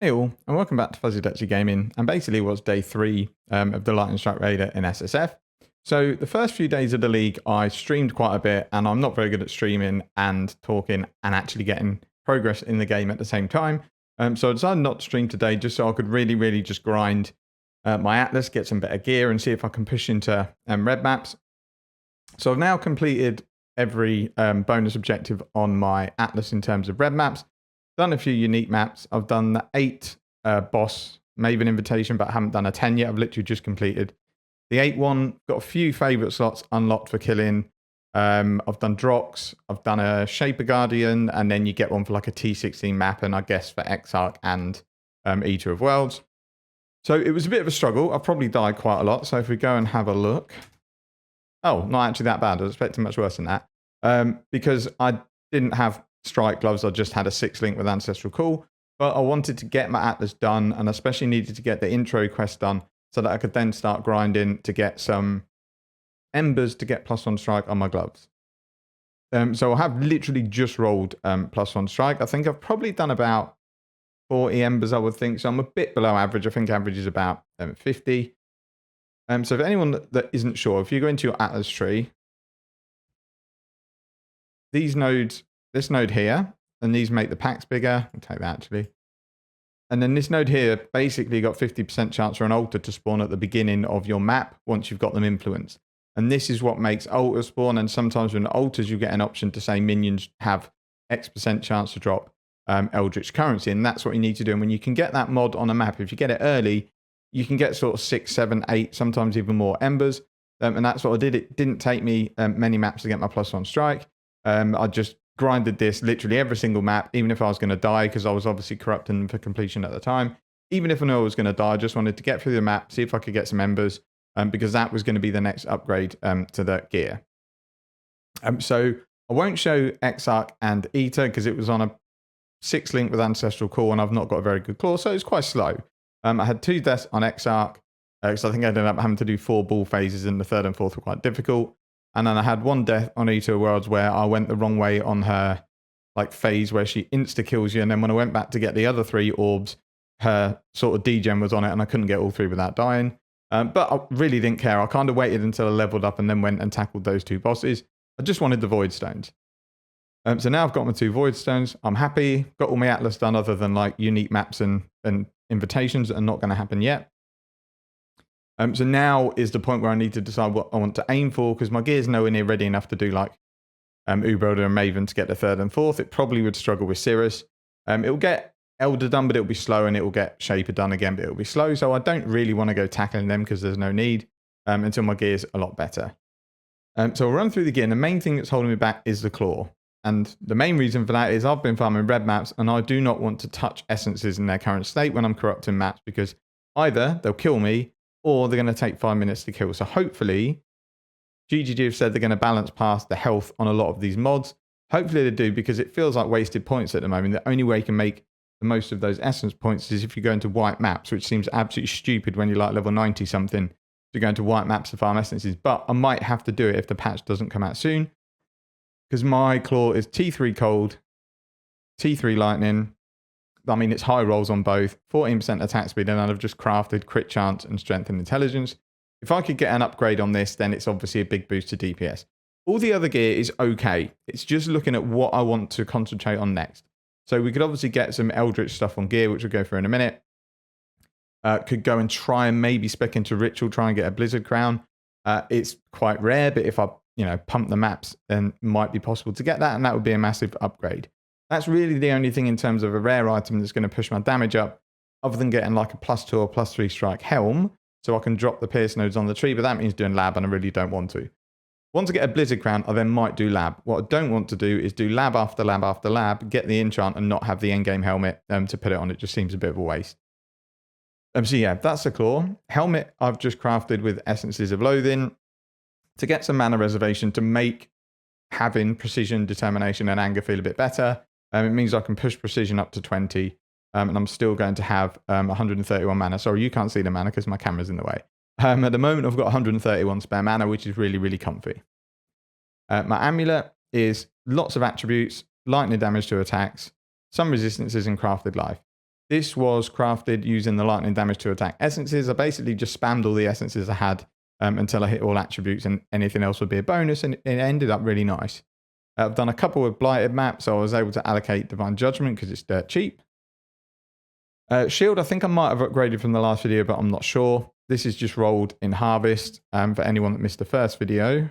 Hey all, and welcome back to Fuzzy Dutchy Gaming, and basically what's day 3 of the Lightning Strike Raider in SSF. So the first few days of the league I streamed quite a bit, and I'm not very good at streaming and talking and actually getting progress in the game at the same time. So I decided not to stream today just so I could really just grind my Atlas, get some better gear and see if I can push into red maps. So I've now completed every bonus objective on my Atlas in terms of red maps. Done a few unique maps. I've done the 8 boss Maven invitation, but I haven't done a 10 yet. I've literally just completed the 8 one. Got a few favourite slots unlocked for killing. I've done Drox. I've done a Shaper Guardian, and then you get one for like a T16 map, and I guess for Exile and Eater of Worlds. So it was a bit of a struggle. I've probably died quite a lot. So if we go and have a look. Oh, not actually that bad. I was expecting much worse than that. Because I didn't have strike gloves, I just had a 6 link with Ancestral Call, but I wanted to get my Atlas done, and especially needed to get the intro quest done so that I could then start grinding to get some embers to get +1 strike on my gloves. So I have literally just rolled +1 strike. I think I've probably done about 40 embers, I would think, so I'm a bit below average. I think average is about 50. So if anyone that isn't sure, if you go into your Atlas tree, these nodes, this node here, and these make the packs bigger. I'll take that actually. And then this node here basically got 50% chance for an altar to spawn at the beginning of your map once you've got them influenced. And this is what makes altars spawn. And sometimes when altars, you get an option to say minions have X% chance to drop Eldritch Currency. And that's what you need to do. And when you can get that mod on a map, if you get it early, you can get sort of 6, 7, 8, sometimes even more embers. And that's what I did. It didn't take me many maps to get my +1 strike. I just grinded this literally every single map, even if I was going to die, because I was obviously corrupting them for completion at the time. Even if I knew I was going to die, I just wanted to get through the map, see if I could get some embers, because that was going to be the next upgrade to the gear. So I won't show Exarch and Eater because it was on a 6 link with Ancestral Call, and I've not got a very good claw, so it's quite slow. I had 2 deaths on Exarch, because I think I ended up having to do 4 ball phases, and the 3rd and 4th were quite difficult. And then I had 1 death on Eater of Worlds where I went the wrong way on her like phase where she insta-kills you. And then when I went back to get the other 3 orbs, her sort of degen was on it and I couldn't get all 3 without dying. But I really didn't care. I kind of waited until I leveled up and then went and tackled those 2 bosses. I just wanted the Void Stones. So now I've got my 2 Void Stones. I'm happy. Got all my Atlas done other than like unique maps and invitations that are not going to happen yet. So now is the point where I need to decide what I want to aim for, because my gear's nowhere near ready enough to do like Uber and Maven to get the 3rd and 4th. It probably would struggle with Cirrus. It'll get Elder done, but it'll be slow, and it'll get Shaper done again, but it'll be slow. So I don't really want to go tackling them because there's no need until my gear's a lot better. So I'll run through the gear. And the main thing that's holding me back is the claw. And the main reason for that is I've been farming red maps, and I do not want to touch essences in their current state when I'm corrupting maps, because either they'll kill me or they're going to take 5 minutes to kill. So hopefully, GGG have said they're going to balance past the health on a lot of these mods. Hopefully they do, because it feels like wasted points at the moment. The only way you can make the most of those essence points is if you go into white maps, which seems absolutely stupid when you're like level 90 something to go into white maps to farm essences. But I might have to do it if the patch doesn't come out soon, because my claw is T3 cold, T3 lightning. I mean, it's high rolls on both, 14% attack speed, and I've just crafted crit chance and strength and intelligence. If I could get an upgrade on this, then it's obviously a big boost to DPS. All the other gear is okay. It's just looking at what I want to concentrate on next. So we could obviously get some Eldritch stuff on gear, which we'll go through in a minute. Could go and try and maybe spec into Ritual, try and get a Blizzard Crown. It's quite rare, but if I pump the maps, then it might be possible to get that, and that would be a massive upgrade. That's really the only thing in terms of a rare item that's going to push my damage up, other than getting like a +2 or +3 strike helm, so I can drop the pierce nodes on the tree, but that means doing lab, and I really don't want to. Once I get a Blizzard Crown, I then might do lab. What I don't want to do is do lab after lab after lab, get the enchant, and not have the endgame helmet to put it on. It just seems a bit of a waste. So yeah, that's the claw. Helmet I've just crafted with Essences of Loathing to get some mana reservation to make having precision, determination, and anger feel a bit better. It means I can push precision up to 20, and I'm still going to have 131 mana. Sorry, you can't see the mana because my camera's in the way. At the moment, I've got 131 spare mana, which is really comfy. My amulet is lots of attributes, lightning damage to attacks, some resistances, and crafted life. This was crafted using the lightning damage to attack essences. I basically just spammed all the essences I had until I hit all attributes, and anything else would be a bonus, and it ended up really nice. I've done a couple of blighted maps, so I was able to allocate Divine Judgment because it's dirt cheap. Shield, I think I might have upgraded from the last video, but I'm not sure. This is just rolled in Harvest. For anyone that missed the first video,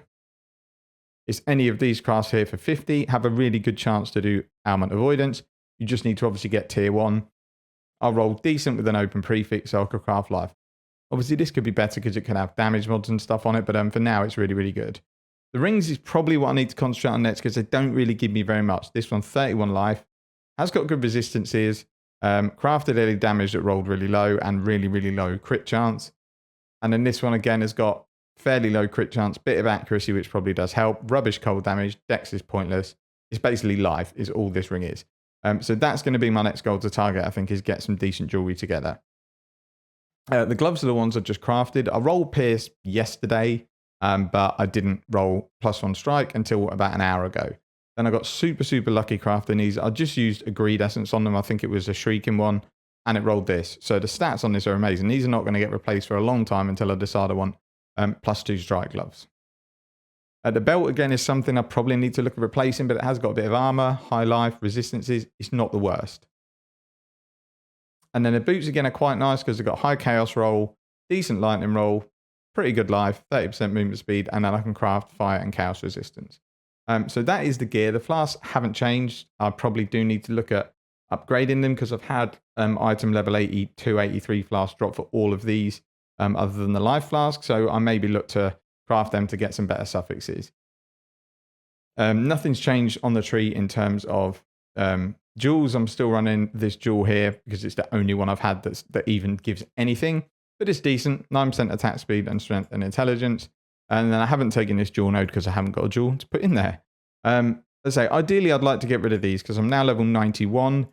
it's any of these crafts here for 50. Have a really good chance to do Ailment Avoidance. You just need to obviously get tier 1. I'll roll decent with an open prefix, so I could craft life. Obviously, this could be better because it can have damage mods and stuff on it, but for now, it's really, really good. The rings is probably what I need to concentrate on next because they don't really give me very much. This one, 31 life, has got good resistances, crafted early damage that rolled really low and really, really low crit chance. And then this one, again, has got fairly low crit chance, bit of accuracy, which probably does help. Rubbish cold damage, dex is pointless. It's basically life is all this ring is. So that's going to be my next goal to target, I think, is get some decent jewelry together. The gloves are the ones I just crafted. I rolled Pierce yesterday, but I didn't roll +1 strike until about an hour ago. Then I got super, super lucky crafting these. I just used a greed essence on them. I think it was a shrieking one, and it rolled this. So the stats on this are amazing. These are not going to get replaced for a long time until I decide I want +2 strike gloves. The belt, again, is something I probably need to look at replacing, but it has got a bit of armor, high life, resistances. It's not the worst. And then the boots, again, are quite nice because they've got high chaos roll, decent lightning roll, pretty good life, 30% movement speed, and then I can craft fire and chaos resistance. So that is the gear. The flasks haven't changed. I probably do need to look at upgrading them because I've had item level 82, 83 flasks drop for all of these other than the life flask. So I maybe look to craft them to get some better suffixes. Nothing's changed on the tree in terms of jewels. I'm still running this jewel here because it's the only one I've had that even gives anything. But it's decent, 9% attack speed and strength and intelligence. And then I haven't taken this jewel node because I haven't got a jewel to put in there. Let's say, ideally, I'd like to get rid of these because I'm now level 91.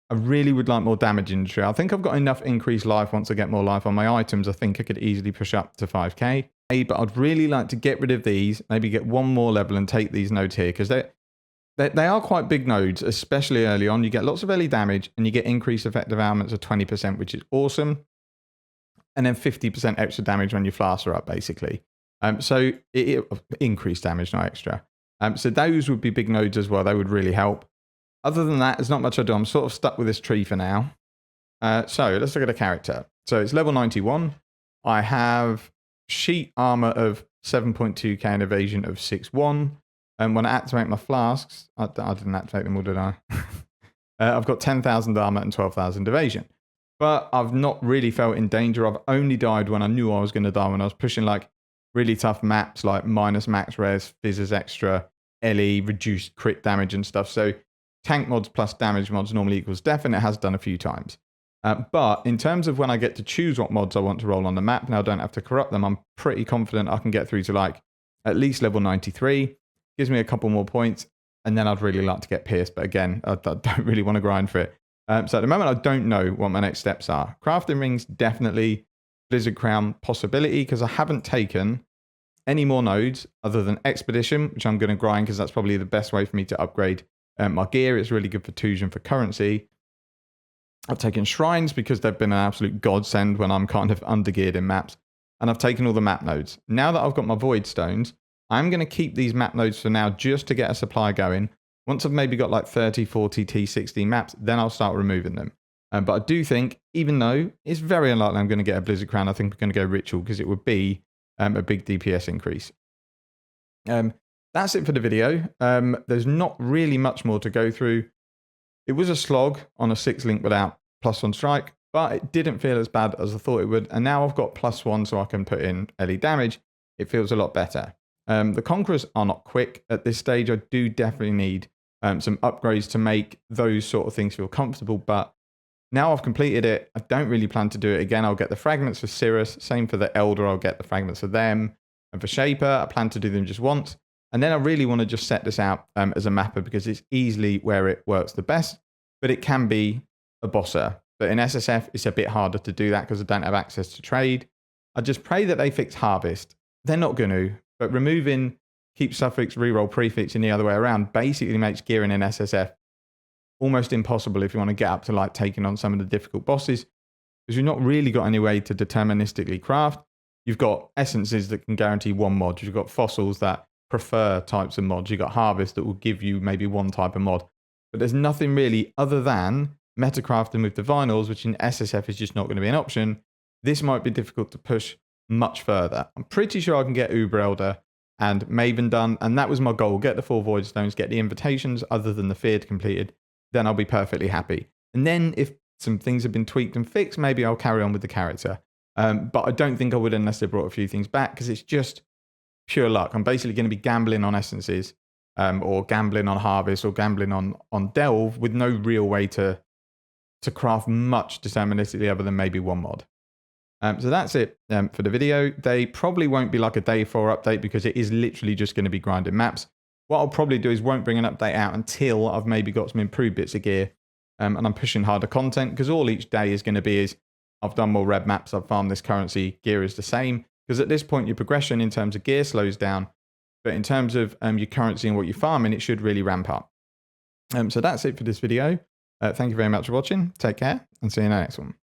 I really would like more damage in the tree. I think I've got enough increased life once I get more life on my items. I think I could easily push up to 5k. But I'd really like to get rid of these, maybe get one more level and take these nodes here because they are quite big nodes, especially early on. You get lots of early damage and you get increased effective ailments of 20%, which is awesome. And then 50% extra damage when your flasks are up, basically. So increased damage, not extra. So those would be big nodes as well. They would really help. Other than that, there's not much I do. I'm sort of stuck with this tree for now. So let's look at a character. So it's level 91. I have sheet armor of 7.2k and evasion of 6.1. And when I activate my flasks, I didn't activate them all, did I? I've got 10,000 armor and 12,000 evasion. But I've not really felt in danger. I've only died when I knew I was going to die, when I was pushing like really tough maps like minus max res, fizzes extra, LE, reduced crit damage and stuff. So tank mods plus damage mods normally equals death, and it has done a few times. But in terms of when I get to choose what mods I want to roll on the map, now I don't have to corrupt them, I'm pretty confident I can get through to like at least level 93. Gives me a couple more points, and then I'd really like to get pierced. But again, I don't really want to grind for it. So at the moment, I don't know what my next steps are. Crafting rings, definitely. Blizzard Crown, possibility, because I haven't taken any more nodes other than Expedition, which I'm going to grind because that's probably the best way for me to upgrade my gear. It's really good for Fusion for currency. I've taken Shrines because they've been an absolute godsend when I'm kind of undergeared in maps. And I've taken all the map nodes. Now that I've got my Void Stones, I'm going to keep these map nodes for now just to get a supply going. Once I've maybe got like 30, 40, T60 maps, then I'll start removing them. But I do think, even though it's very unlikely I'm going to get a Blizzard Crown, I think we're going to go Ritual because it would be a big DPS increase. That's it for the video. There's not really much more to go through. It was a slog on a 6 link without +1 strike, but it didn't feel as bad as I thought it would. And now I've got +1 so I can put in LE damage. It feels a lot better. The Conquerors are not quick at this stage. I do definitely need some upgrades to make those sort of things feel comfortable. But now I've completed it, I don't really plan to do it again. I'll get the fragments for Cirrus. Same for the Elder. I'll get the fragments for them. And for Shaper, I plan to do them just once. And then I really want to just set this out as a mapper because it's easily where it works the best. But it can be a bosser. But in SSF, it's a bit harder to do that because I don't have access to trade. I just pray that they fix Harvest. They're not going to. But removing keep suffix, reroll prefix, and the other way around basically makes gearing in SSF almost impossible if you want to get up to like taking on some of the difficult bosses, because you've not really got any way to deterministically craft. You've got essences that can guarantee one mod. You've got fossils that prefer types of mods. You've got harvest that will give you maybe one type of mod. But there's nothing really other than metacrafting with divinals, which in SSF is just not going to be an option. This might be difficult to push much further. I'm pretty sure I can get Uber Elder and Maven done, and that was my goal. Get the 4 Void Stones, get the invitations other than the Feared completed, then I'll be perfectly happy. And then if some things have been tweaked and fixed, maybe I'll carry on with the character. But I don't think I would unless they brought a few things back, because it's just pure luck. I'm basically going to be gambling on essences, or gambling on harvest, or gambling on delve, with no real way to craft much deterministically other than maybe one mod. So that's it for the video. They probably won't be like a day 4 update, because it is literally just going to be grinding maps. What I'll probably do is won't bring an update out until I've maybe got some improved bits of gear, and I'm pushing harder content, because all each day is going to be is I've done more red maps, I've farmed this currency, gear is the same, because at this point your progression in terms of gear slows down, but in terms of your currency and what you're farming, it should really ramp up. So that's it for this video. Thank you very much for watching. Take care and see you in the next one.